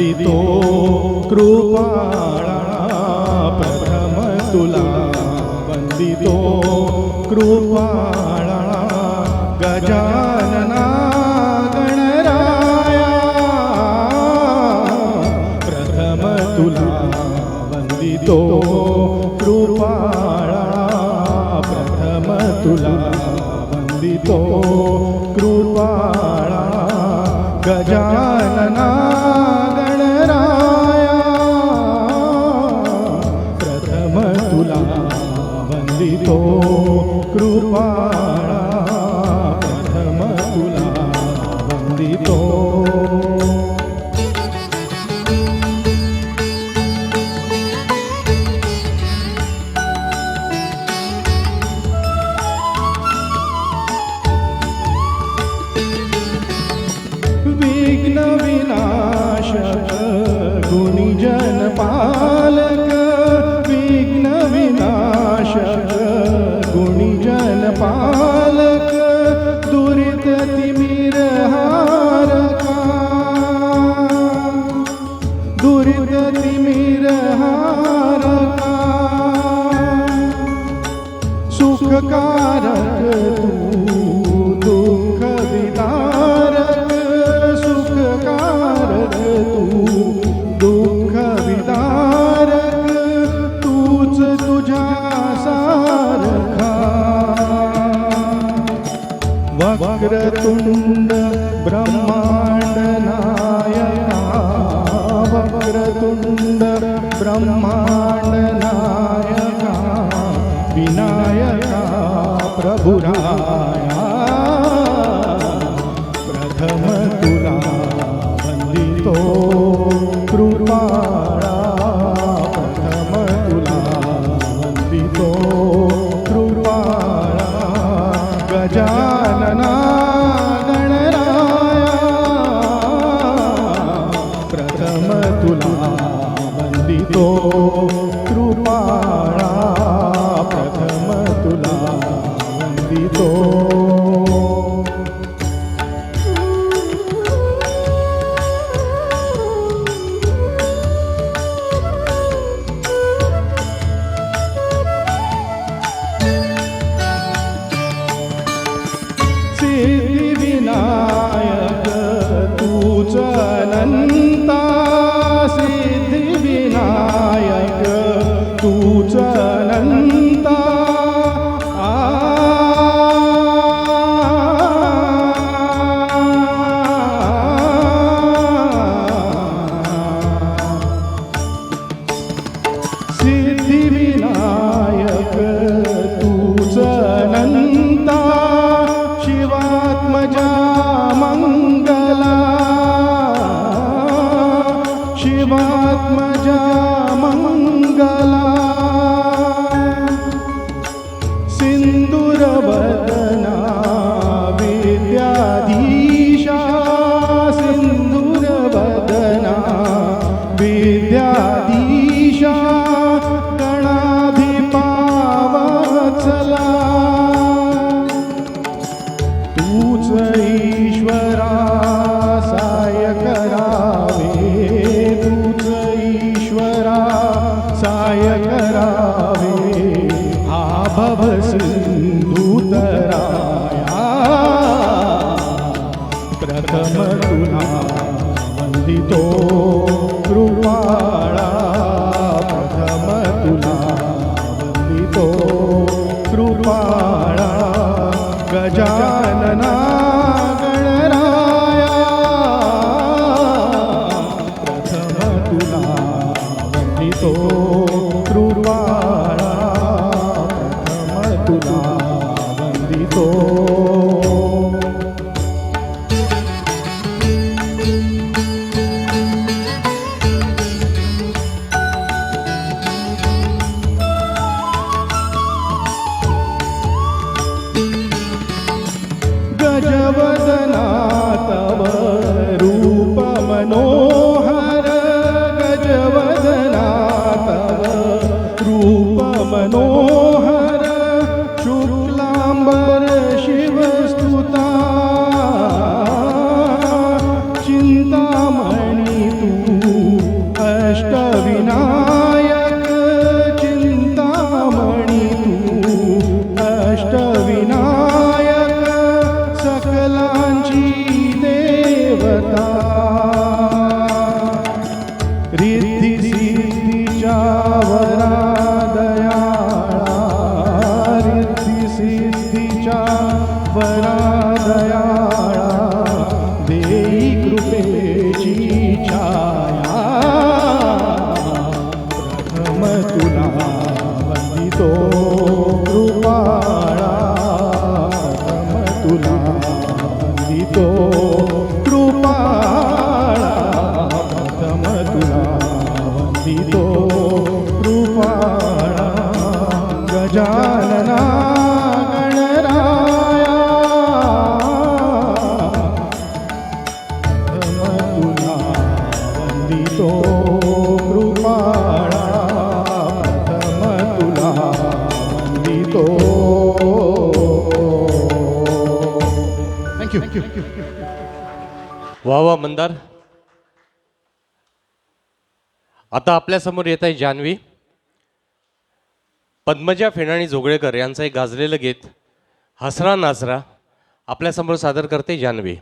वंदितो कृपाळा प्रथम तुला वंदितो कृपाळा गजानना गणराया प्रथम तुला वंदितो कृपाळा प्रथम तुला वंदितो कृपाळा गजानना गणराया प्रथम तुला वंदितो कृपाळा प्रथम तुला वंदितो विघ्न विनाशक गुणीजन पालक विघ्न विनाशक गुणीजन पालक दुरित तिमिर हारका दुरित तिमिर हारका सुखकारक तू दुःख विदारक सुखकारक तू दुःख विदारक तूच तुझ्या सारखा वक्रतुंड ब्रह्मांड नायका वक्रतुंड ब्रह्मांड नायका विनायका प्रभुराया प्रथम तुला वंदितो कृपाळा प्रथम तुला वंदितो कृपाळा गजानना गणराया प्रथम तुला वंदितो कृपाळा प्रथम तुला वंदितो सिद्धिविनायक तूच अनंता सिद्धिविनायक तूच अनंता सिद्धिविनायक तूच अनंता शिवात्मजा मंगला शिवात्मजा मंगला सिंदूरवदना विद्याधीशा सिंदूरवदना विद्याधीशा गणाधिपा वत्सला तूच ईश्वरा साय करावे तूच ईश्वरा साय करावे हा भव सिंधू तराया प्रथम तुला वंदितो कृपाळा प्रथम तुला वंदितो कृपाळा गजानना गणराया प्रथम तुला वंदितो कृपाळा प्रथम तुला वंदितो गजवदना तव रूप मनोहर गजवदना तव अष्टविनायक चिंतामणी तू अष्टविनायक सकलांची देवता रिद्धी सिद्धीच्या वरा दयाळा रिद्धी सिद्धीच्या वरा दयाळा देई कृपेची छाया प्रथम तुला वंदितो कृपाळा प्रथम तुला वंदितो कृपाळा प्रथम तुला वंदितो कृपाळा गजानना गणराया तुला वंदितो कृपाळा प्रथम तुला वंदितो. थँक्यू. वा वा मंदार. आता आपल्यासमोर येत आहे जान्हवी. पद्मजा फेणाणी जोगळेकर यांचं एक गाजलेलं गीत हसरा नासरा आपल्यासमोर सादर करते जान्हवी.